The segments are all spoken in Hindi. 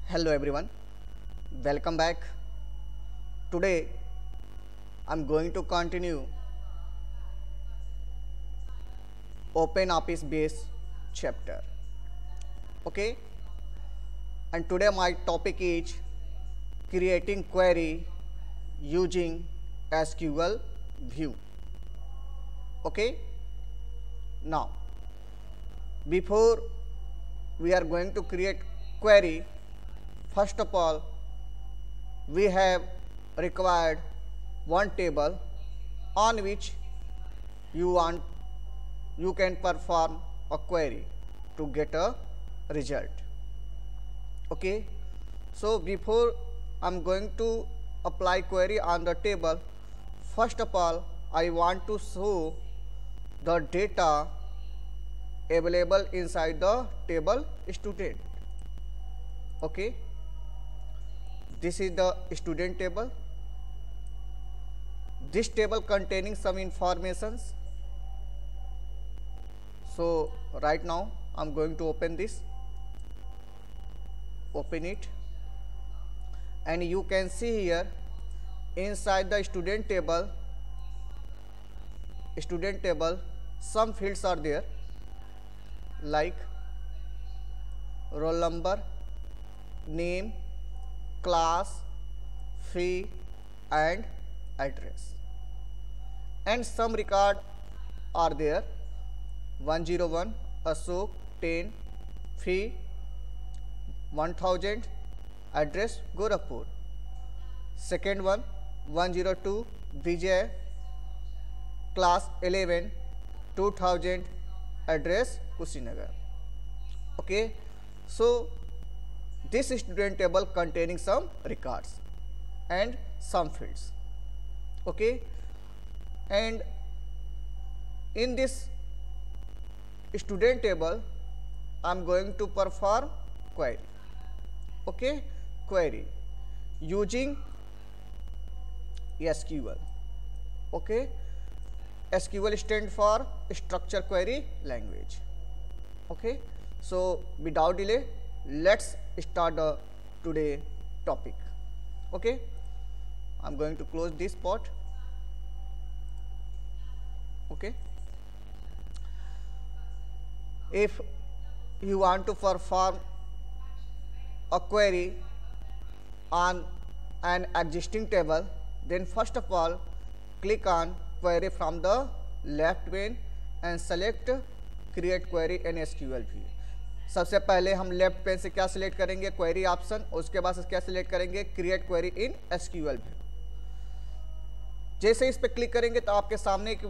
Hello everyone, welcome back. Today I'm going to continue Open Office Base chapter. Okay, and today my topic is creating query using SQL view. Okay, now before we are going to create query, first of all we have required one table on which you can perform a query to get a result. Okay, so before I'm going to apply query on the table, first of all I want to show the data available inside the table student. Okay, this is the student table. This table containing some informations. So right now I'm going to open this, open it, and you can see here inside the student table some fields are there like roll number, name, class, fee and address, and some record are there 101 Ashok, 10, fee 1000, address Gorakhpur. Second one 102 Vijay, class 11, 2000, address Kushinagar. Okay, so this student table containing some records and some fields. Okay, and in this student table I'm going to perform query. Okay, query using SQL. Okay, SQL stand for structure query language. Okay, so without delay let's start the today topic. Okay, I'm going to close this part. Okay, if you want to perform a query on an existing table, then first of all click on query from the left pane and select create query in SQL view. सबसे पहले हम लेफ्ट पेन से क्या सिलेक्ट करेंगे, क्वेरी ऑप्शन, उसके बाद क्या सिलेक्ट करेंगे, create query in SQL view. जैसे इस पे क्लिक करेंगे तो आपके सामने एक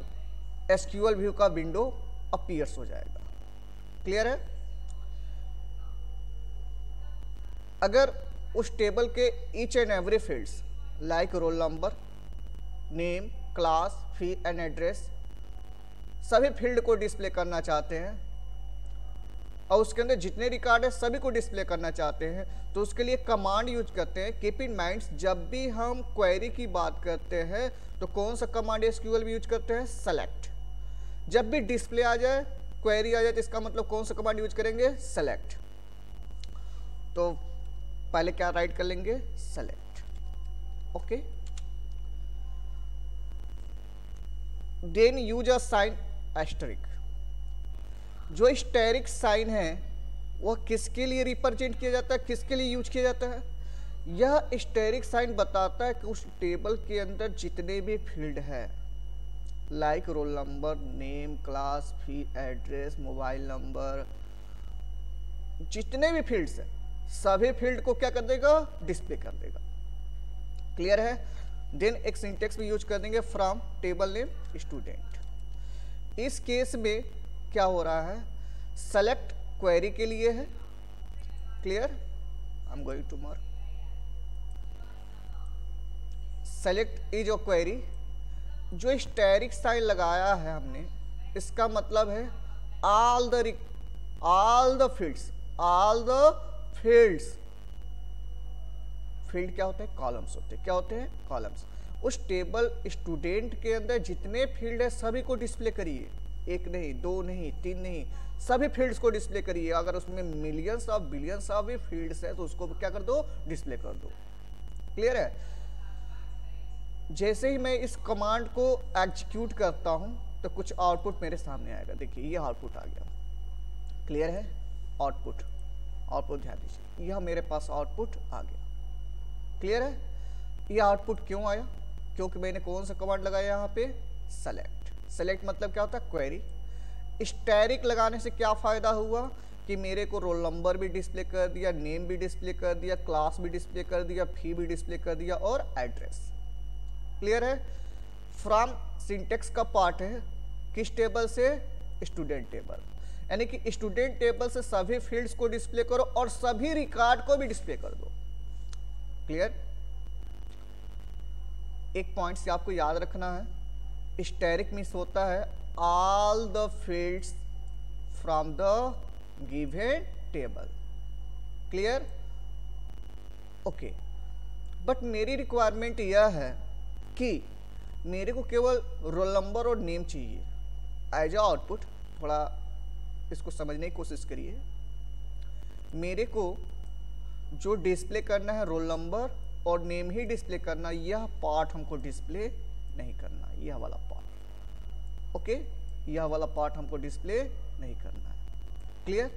एसक्यूएल व्यू का विंडो अपीयर्स हो जाएगा. क्लियर है. अगर उस टेबल के each and every fields like roll number, name, class, fee and address सभी फील्ड को डिस्प्ले करना चाहते हैं और उसके अंदर जितने रिकॉर्ड है सभी को डिस्प्ले करना चाहते हैं, तो उसके लिए कमांड यूज करते हैं. कीप इन माइंड, जब भी हम क्वेरी की बात करते हैं तो कौन सा कमांड एसक्यूएल भी यूज करते हैं, सेलेक्ट. जब भी डिस्प्ले आ जाए, क्वेरी आ जाए, तो इसका मतलब कौन सा कमांड यूज करेंगे, सेलेक्ट. तो पहले क्या राइट कर लेंगे, select. Okay, then use a sign asterisk. जो स्टेरिक साइन है वह किसके लिए रिप्रेजेंट किया जाता है, किसके लिए यूज किया जाता है. यह स्टेरिक साइन बताता है कि उस टेबल के अंदर जितने भी फील्ड है like roll number, name, class, fee, address, mobile number, जितने भी फील्ड्स हैं सभी फील्ड को क्या कर देगा, डिस्प्ले कर देगा. क्लियर है. देन एक सिंटेक्स भी यूज कर देंगे फ्रॉम टेबल नेम स्टूडेंट. इस केस में क्या हो रहा है, सेलेक्ट क्वेरी के लिए है. Clear. I am going to mark select is a query. जो स्टेरिक साइन लगाया है हमने, इसका मतलब है ऑल द फील्ड्स. फील्ड क्या होते हैं, कॉलम्स होते हैं. क्या होते हैं, कॉलम्स. उस टेबल स्टूडेंट के अंदर जितने फील्ड है सभी को डिस्प्ले करिए. एक नहीं, दो नहीं, तीन नहीं, सभी फील्ड्स को डिस्प्ले करिए। अगर उसमें मिलियंस ऑफ बिलियंस ऑफ भी फील्ड्स है तो उसको क्या कर दो, डिस्प्ले कर दो। क्लियर है? जैसे ही मैं इस कमांड को एग्जीक्यूट करता हूं तो कुछ आउटपुट मेरे सामने आएगा। देखिए ये आउटपुट आ गया। क्लियर है? आउटपुट, आउटपुट ध्यान दीजिए, यह मेरे पास आउटपुट आ गया। क्लियर है? यह आउटपुट क्यों आया? क्योंकि मैंने कौन सा कमांड लगाया यहाँ पे, सेलेक्ट। सेलेक्ट मतलब क्या होता है, क्वेरी। स्टैटिक लगाने से क्या फायदा हुआ कि मेरे को रोल नंबर भी डिस्प्ले कर दिया, नेम भी डिस्प्ले कर दिया, क्लास भी डिस्प्ले कर दिया, फी भी डिस्प्ले कर दिया और एड्रेस। क्लियर है? फ्रॉम सिंटेक्स का पार्ट है किस टेबल से, स्टूडेंट टेबल। यानी कि स्टूडेंट टेबल से सभी फील्ड्स को डिस्प्ले करो और सभी रिकॉर्ड को भी डिस्प्ले कर दो। क्लियर? एक पॉइंट से आपको याद रखना है, स्टैटिक मीन्स होता है all the fields from the given table. Clear? Okay, but मेरी रिक्वायरमेंट यह है कि मेरे को केवल रोल नंबर और नेम चाहिए एज अ आउटपुट। थोड़ा इसको समझने की कोशिश करिए। मेरे को जो डिस्प्ले करना है रोल नंबर और नेम ही डिस्प्ले करना, यह पार्ट हमको डिस्प्ले नहीं करना, यह वाला पार्ट। ओके, यह वाला पार्ट हमको डिस्प्ले नहीं करना है। क्लियर?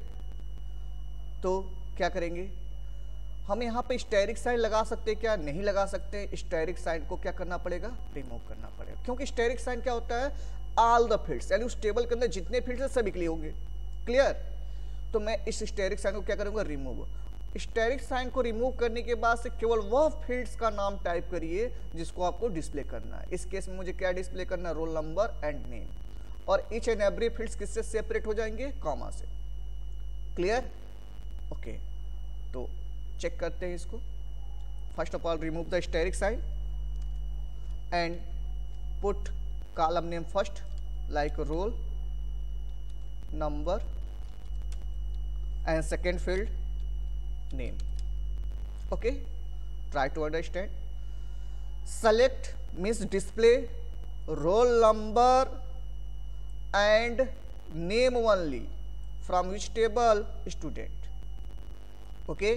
तो क्या करेंगे हम यहाँ पे स्टैटिक साइन लगा सकते हैं क्या, नहीं लगा सकते। स्टैटिक साइन को क्या करना पड़ेगा, रिमूव करना पड़ेगा, क्योंकि स्टैटिक साइन क्या होता है, ऑल द फील्ड्स, यानी उस टेबल के अंदर जितने फील्ड्स हैं सभी के लिए होंगे। क्लियर? तो मैं इस स्टैटिक साइन को क्या करूंगा, रिमूव। स्टैटिक साइन को रिमूव करने के बाद से केवल वह फील्ड्स का नाम टाइप करिए जिसको आपको डिस्प्ले करना है। इस केस में मुझे क्या डिस्प्ले करना है, रोल नंबर एंड नेम, और ईच एंड एवरी फील्ड्स किससे सेपरेट हो जाएंगे, कॉमा से। क्लियर? ओके, तो चेक करते हैं इसको। First of all remove the static sign and put column name first like roll number and second field name. Okay, try to understand. Select means display roll number and name only from which table, student. Okay,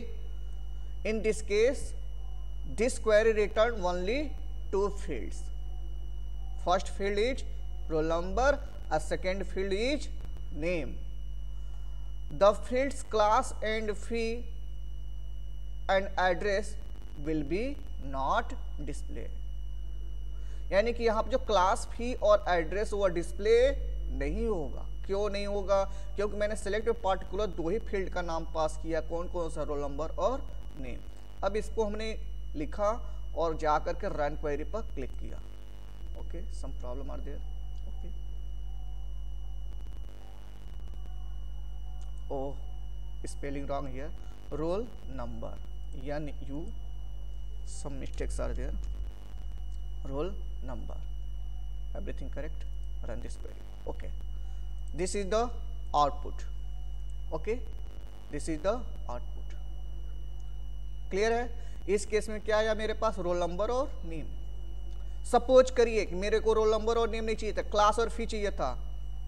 in this case this query return only two fields. First field is roll number, a second field is name. The fields class and fee and address will be not display. यानी कि यहाँ पर जो क्लास फी और एड्रेस वो डिस्प्ले नहीं होगा। क्यों नहीं होगा? क्योंकि मैंने सेलेक्ट पार्टिकुलर दो ही फील्ड का नाम पास किया, कौन कौन सा, रोल नंबर और नेम। अब इसको हमने लिखा और जाकर के रन क्वेरी पर क्लिक किया। Okay, some problem are there. Okay, oh, spelling wrong here, roll number, NU, some mistakes are there, roll number, everything correct, run this query. Okay, this is the output. Okay, this is the output. Clear है? इस केस में क्या आया मेरे पास, रोल नंबर और नेम। सपोज करिए कि मेरे को रोल नंबर और नेम नहीं चाहिए था, क्लास और फी चाहिए था।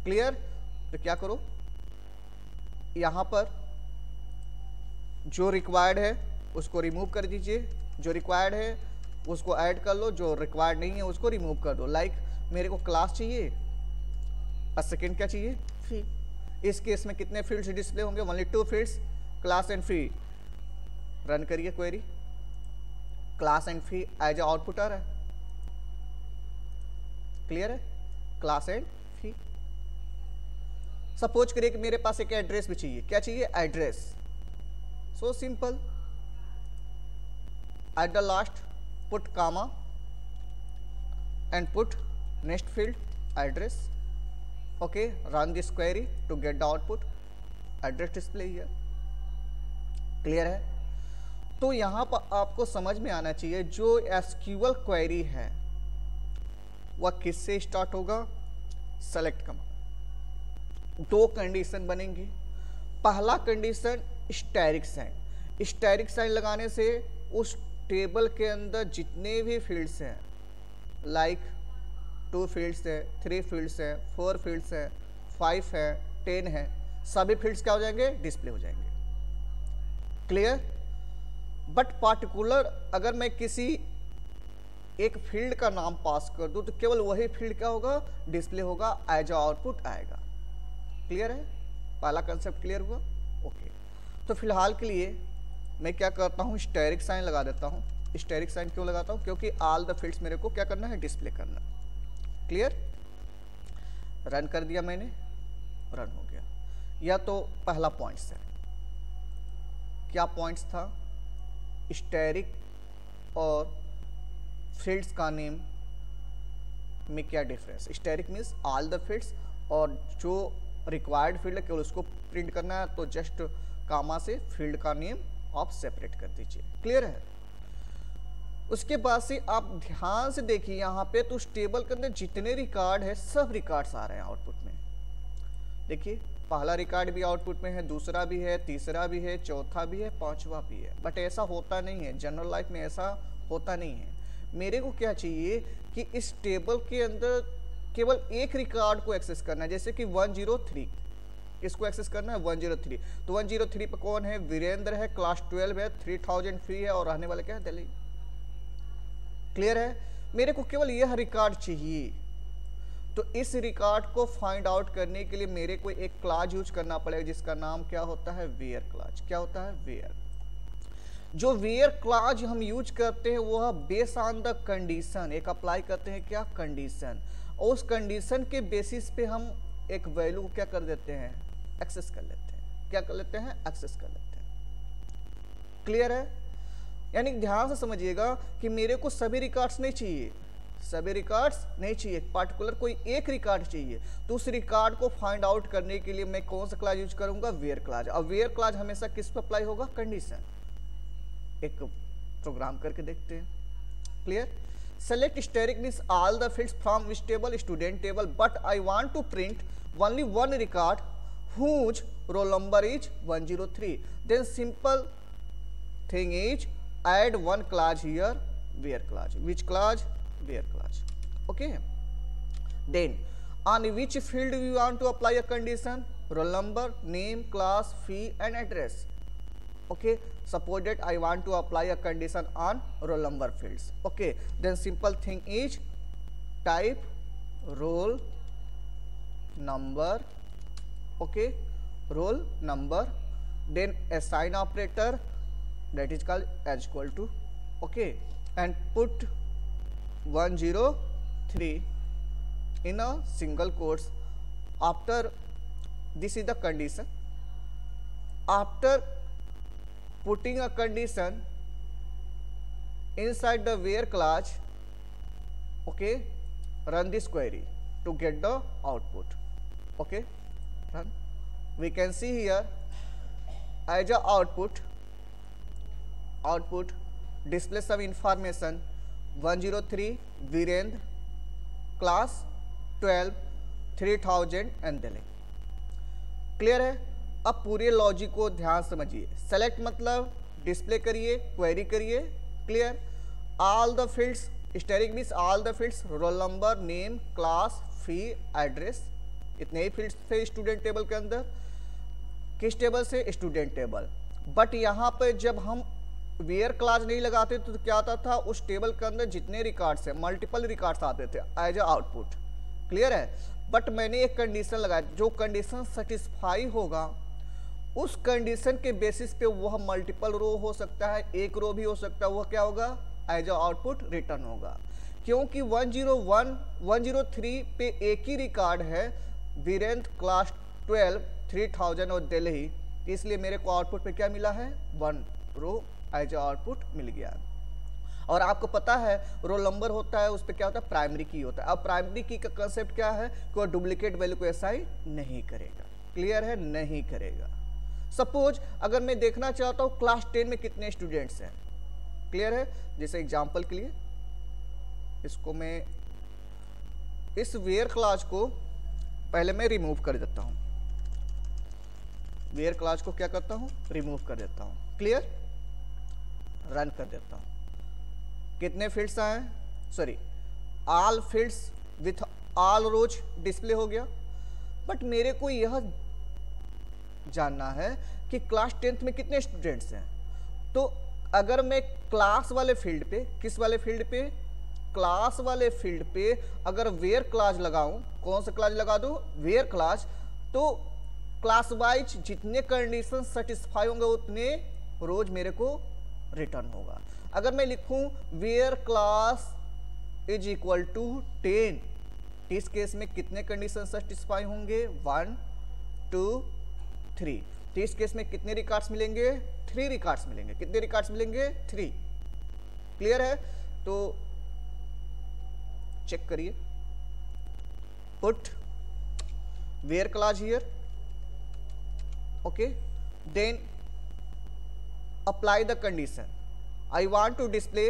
क्लियर? तो क्या करो, यहाँ पर जो रिक्वायर्ड है उसको रिमूव कर दीजिए, जो रिक्वायर्ड है उसको ऐड कर लो, जो रिक्वायर्ड नहीं है उसको रिमूव कर दो। लाइक मेरे को क्लास चाहिए और सेकेंड क्या चाहिए, फी। इस केस में कितने फील्ड्स डिस्प्ले होंगे, only two fields, class and fee. Run करिए query, class and fee as output आ रहा है। क्लियर है? Class and fee. सपोज करिए कि मेरे पास एक एड्रेस भी चाहिए। क्या चाहिए, address. So simple, at the last put comma and put next field address. Okay, run this query to get the output, address display here. Clear है? तो यहां पर आपको समझ में आना चाहिए जो एसक्यूएल क्वेरी है वह किससे स्टार्ट होगा, सेलेक्ट कमांड। दो कंडीशन बनेंगी। पहला condition static sign. Static sign लगाने से उस टेबल के अंदर जितने भी फील्ड्स हैं, लाइक 2 फील्ड्स हैं, 3 फील्ड्स हैं, 4 फील्ड्स हैं, 5 है, 10 है, सभी फील्ड्स क्या हो जाएंगे, डिस्प्ले हो जाएंगे। क्लियर। बट पार्टिकुलर अगर मैं किसी एक फील्ड का नाम पास कर दूं तो केवल वही फील्ड क्या होगा, डिस्प्ले होगा, एज आउटपुट आएगा। क्लियर है, पहला कंसेप्ट क्लियर हुआ। ओके, तो फिलहाल के लिए मैं क्या करता हूं, स्टेरिक साइन लगा देता हूं। स्टेरिक साइन क्यों लगाता हूं, क्योंकि ऑल द फील्ड्स मेरे को क्या करना है, डिस्प्ले करना। क्लियर। रन कर दिया मैंने, रन हो गया। या तो पहला पॉइंट्स है, क्या पॉइंट्स था, स्टेरिक और फील्ड्स का नेम में क्या difference. Asterisk means all the fields, और जो रिक्वायर्ड फील्ड है केवल उसको प्रिंट करना है, तो जस्ट कामा से फील्ड का नेम आप सेपरेट कर दीजिए। क्लियर है। उसके बाद से आप ध्यान से देखिए यहाँ पे, तो उस टेबल के अंदर जितने रिकॉर्ड है सब रिकॉर्ड्स आ रहे हैं आउटपुट में। देखिए पहला रिकॉर्ड भी आउटपुट में है, दूसरा भी है, तीसरा भी है, चौथा भी है, पांचवा भी है। बट ऐसा होता नहीं है, जनरल लाइफ में ऐसा होता नहीं है। मेरे को क्या चाहिए कि इस टेबल के अंदर केवल एक रिकॉर्ड को एक्सेस करना है, जैसे कि 103 किसको एक्सेस करना है, 103। तो 103 पे कौन है, वीरेंद्र है, क्लास 12 है, 3000 फी है, और रहने वाले क्या है, दिल्ली। क्लियर है। मेरे को केवल यह रिकॉर्ड चाहिए, तो इस रिकॉर्ड को फाइंड आउट करने के लिए मेरे को एक क्लास यूज करना पड़ेगा, जिसका नाम क्या होता है, वेयर क्लास। क्या होता है, वेयर। जो वेयर क्लास हम यूज करते हैं वह बेस ऑन द कंडीशन, एक अप्लाई करते हैं क्या, कंडीशन, और उस कंडीशन के बेसिस पे हम एक वैल्यू को क्या कर देते हैं, एक्सेस कर लेते हैं। क्या कर लेते हैं, एक्सेस कर लेते हैं। क्लियर है। यानी ध्यान से समझिएगा कि मेरे को सभी रिकॉर्ड्स नहीं चाहिए, सभी रिकॉर्ड्स नहीं चाहिए, पार्टिकुलर कोई एक रिकॉर्ड चाहिए। तो उस रिकॉर्ड को फाइंड आउट करने के लिए मैं कौन सा क्लास यूज करूंगा, वेयर क्लास। और वेयर क्लास हमेशा किस पर अप्लाई होगा, कंडीशन। एक प्रोग्राम करके देखते हैं। Clear. Select asterisk means all the fields from which table, student table, but I want to print only one record whose roll number is 103. Then simple thing is add one class here, where class. Which class, where class. Okay. Then on which field we want to apply a condition, roll number, name, class, fee and address. Okay, suppose that I want to apply a condition on roll number fields. Okay, then simple thing is type roll number. Okay, roll number, then assign operator, that is called as equal to. Okay, and put 103 in a single quotes. After this is the condition. After putting a condition inside the where class, okay, run this query to get the output. Okay, run. We can see here as a output display some information 103 Virendra, class 12, 3000 and then. Clear है। अब पूरे लॉजिक को ध्यान समझिए। सेलेक्ट मतलब डिस्प्ले करिए, क्वेरी करिए। Clear. All the fields, asterisk means all the fields, roll number, name, class, fee, address, इतने ही फील्ड्स थे स्टूडेंट टेबल के अंदर। किस टेबल से, स्टूडेंट टेबल। बट यहाँ पे जब हम वेयर क्लास नहीं लगाते तो क्या आता था, उस टेबल के अंदर जितने रिकॉर्ड्स है मल्टीपल रिकॉर्ड्स आते थे एज अ आउटपुट। क्लियर है। बट मैंने एक कंडीशन लगाया, जो कंडीशन सेटिस्फाई होगा उस कंडीशन के बेसिस पे वह मल्टीपल रो हो सकता है, एक रो भी हो सकता है, वह क्या होगा, एज अ आउटपुट रिटर्न होगा। क्योंकि 101 103 पे एक ही रिकॉर्ड है, वीरेंद्र, क्लास 12, 3000 और दिल्ली, इसलिए मेरे को आउटपुट पे क्या मिला है, 1 रो एज अ आउटपुट मिल गया। और आपको पता है रोल नंबर होता है, उस पर क्या होता है, प्राइमरी की होता है। अब प्राइमरी की का कंसेप्ट क्या है कि वो डुप्लीकेट वैल्यू को असाइन नहीं करेगा। क्लियर है, नहीं करेगा। सपोज अगर मैं देखना चाहता हूँ क्लास 10 में कितने स्टूडेंट्स हैं। क्लियर है। जैसे एग्जांपल के लिए इसको मैं इस वेयर क्लास को पहले मैं रिमूव कर देता हूँ। वेयर क्लास को क्या करता हूँ, रिमूव कर देता हूँ। क्लियर। रन कर देता हूँ। कितने फील्ड्स आए, sorry all fields with all rows display हो गया। बट मेरे को यह जानना है कि क्लास 10th में कितने स्टूडेंट्स हैं। तो अगर मैं क्लास वाले फील्ड पे, किस वाले फील्ड पे, क्लास वाले फील्ड पे अगर वेयर क्लास लगाऊं, कौन सा क्लास लगा दूं, वेयर क्लास, तो क्लास वाइज जितने कंडीशन सेटिस्फाई होंगे उतने रोज मेरे को रिटर्न होगा। अगर मैं लिखूं where class is equal to 10, इस केस में कितने कंडीशन सेटिस्फाई होंगे, 1 2 3। तो इस केस में कितने रिकॉर्ड्स मिलेंगे, 3 रिकॉर्ड्स मिलेंगे। कितने रिकॉर्ड्स मिलेंगे, 3। क्लियर है। तो चेक करिए, put where class here, okay, then apply the condition, I want to display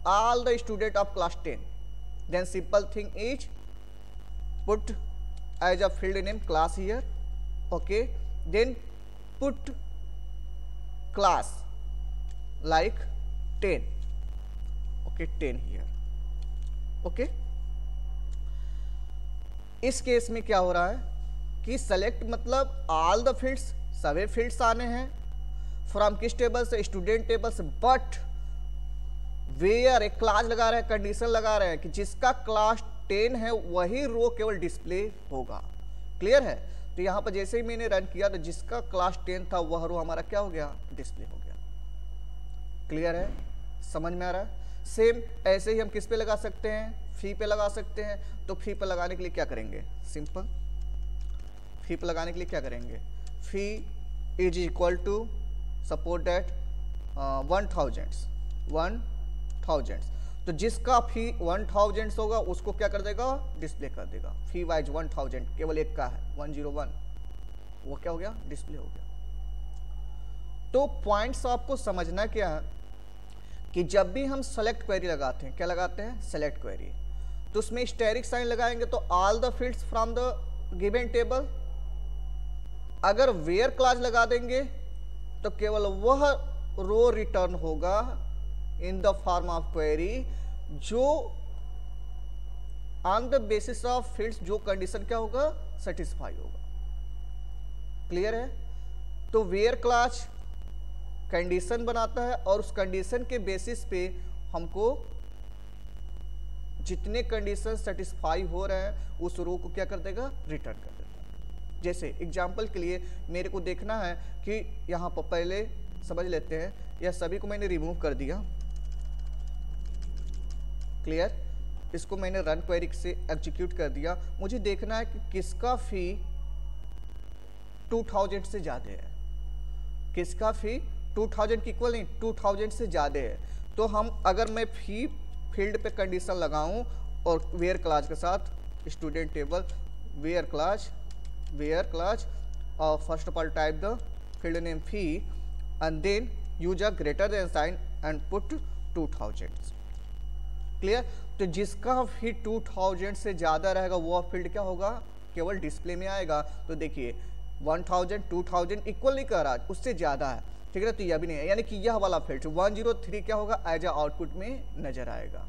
all the student of class 10, then simple thing is put as a field name class here, okay, then put class like 10, okay, 10 here, okay। इस केस में क्या हो रहा है कि सेलेक्ट मतलब ऑल द फील्ड्स, सभी फील्ड्स आने हैं फ्रॉम किस टेबल से, स्टूडेंट टेबल से, बट वेयर एक क्लास लगा रहे हैं, कंडीशन लगा रहे हैं कि जिसका क्लास 10 है वही रो केवल डिस्प्ले होगा। क्लियर है। तो यहां पर जैसे ही मैंने रन किया तो जिसका क्लास 10 था वह रो हमारा क्या हो गया, डिस्प्ले हो गया। क्लियर है, समझ में आ रहा है। सेम ऐसे ही हम किस पे लगा सकते हैं, फी पे लगा सकते हैं। तो फी पे लगाने के लिए क्या करेंगे, सिंपल, फी पे लगाने के लिए क्या करेंगे, fee is equal to suppose that 1000, तो जिसका फी 1000 होगा उसको क्या कर देगा, डिस्प्ले कर देगा। फी वाइज 1000 केवल एक का है 101, वो क्या हो गया, डिस्प्ले हो गया। तो पॉइंट्स आपको समझना क्या है कि जब भी हम सेलेक्ट क्वेरी लगाते हैं, क्या लगाते हैं, सेलेक्ट क्वेरी, तो उसमें स्टेरिक साइन लगाएंगे तो all the fields from the given table. अगर वेयर क्लास लगा देंगे तो केवल वह रो रिटर्न होगा in the form of query जो on the basis of fields, जो कंडीशन क्या होगा, सेटिस्फाई होगा। क्लियर है। तो वेयर क्लास कंडीशन बनाता है और उस कंडीशन के बेसिस पे हमको जितने कंडीशन सेटिस्फाई हो रहे हैं उस रो को क्या कर देगा, रिटर्न कर देगा। जैसे एग्जांपल के लिए मेरे को देखना है कि यहां पर पहले समझ लेते हैं, यह सभी को मैंने रिमूव कर दिया। क्लियर, इसको मैंने रन क्वेरी से एग्जीक्यूट कर दिया। मुझे देखना है कि किसका फी 2000 से ज्यादा है, किसका फी 2000 की इक्वल नहीं, 2000 से ज्यादा है। तो हम अगर मैं फी फील्ड पे कंडीशन लगाऊं और वेयर क्लास के साथ स्टूडेंट टेबल वेयर क्लास और first of all type the field name fee and then use a greater than sign and put 2000। Clear. तो जिसका फी 2000 से ज्यादा रहेगा वो फील्ड क्या होगा, केवल डिस्प्ले में आएगा। तो देखिए 1000 2000 इक्वल नहीं कर रहा, उससे ज्यादा है, ठीक है। तो यह भी नहीं है, यानी कि यह वाला फील्ड 103 क्या होगा, एज अ आउटपुट में नजर आएगा।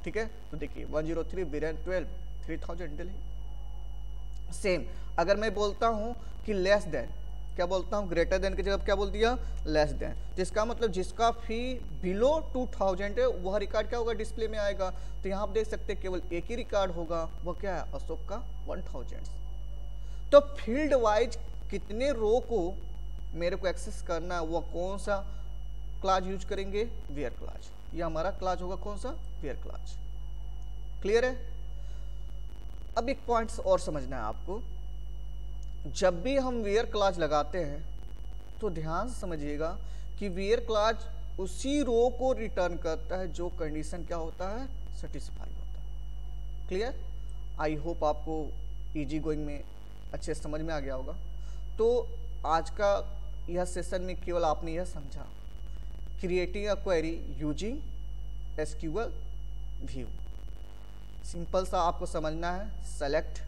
ठीक है। तो देखिए 103 बिरेन 12 3000 दिल्ली। सेम अगर मैं बोलता हूं कि लेस देन, क्या बोलता हूं, ग्रेटर देन की जगह क्या बोल दिया, लेस देन, जिसका मतलब जिसका फी बिलो 2000 है वह रिकॉर्ड क्या होगा, डिस्प्ले में आएगा। तो यहां आप देख सकते हैं केवल एक ही रिकॉर्ड होगा, वो क्या है, अशोक का 1000। तो फील्ड वाइज कितने रो को मेरे को एक्सेस करना है, वो कौन सा क्लास यूज करेंगे, वेयर क्लास। ये हमारा क्लास होगा कौन सा, वेयर क्लास। क्लियर है। अब एक पॉइंट्स और समझना है आपको, जब भी हम वेयर क्लास लगाते हैं तो ध्यान से समझिएगा कि वेयर क्लास उसी रो को रिटर्न करता है जो कंडीशन क्या होता है, सेटिस्फाई होता है। क्लियर। आई होप आपको इजी गोइंग में अच्छे समझ में आ गया होगा। तो आज का यह सेशन में केवल आपने यह समझा, creating a query using SQL view. Simple सा आपको समझना है, सेलेक्ट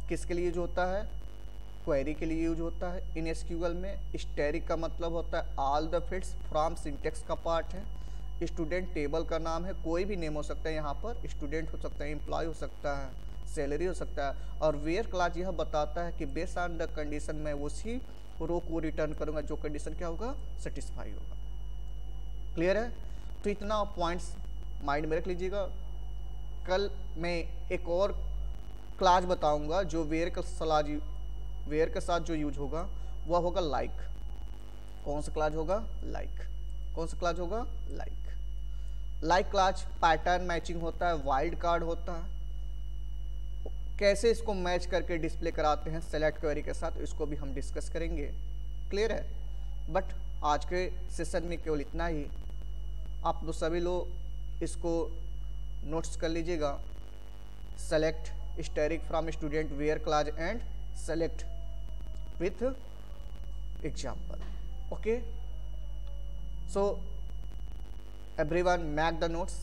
किसके लिए यूज होता है, क्वेरी के लिए यूज होता है। इन एसक्यूएल में स्टैटिक का मतलब होता है all the fields, from syntax का पार्ट है। स्टूडेंट टेबल का नाम है, कोई भी नेम हो सकता है, यहाँ पर स्टूडेंट हो सकता है, एम्प्लॉय हो सकता है, सैलरी हो सकता है। और वेयर क्लास यह बताता है कि बेस्ड ऑन द कंडीशन मैं उसी रो को रिटर्न करूंगा जो कंडीशन क्या होगा, सेटिस्फाई होगा। क्लियर है? तो इतना पॉइंट्स माइंड में रख लीजिएगा। कल मैं एक और क्लास बताऊंगा जो वेयर के साथ जो यूज होगा वह होगा लाइक। कौन सा क्लास होगा? लाइक। कौन सा क्लास होगा? Like. Like class pattern matching होता है, वाइल्ड कार्ड होता है। कैसे इसको मैच करके डिस्प्ले कराते हैं सेलेक्ट क्वेरी के साथ, इसको भी हम डिस्कस करेंगे। क्लियर है? बट आज के सेशन में केवल इतना ही। आप लोग सभी लोग इसको नोट्स कर लीजिएगा। Select static from student where class and select with example. Okay, so everyone make the notes,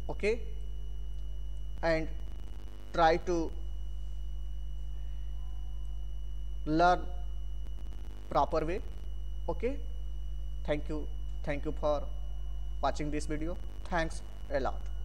okay, and try to learn proper way. Okay, thank you for watching this video. Thanks a lot.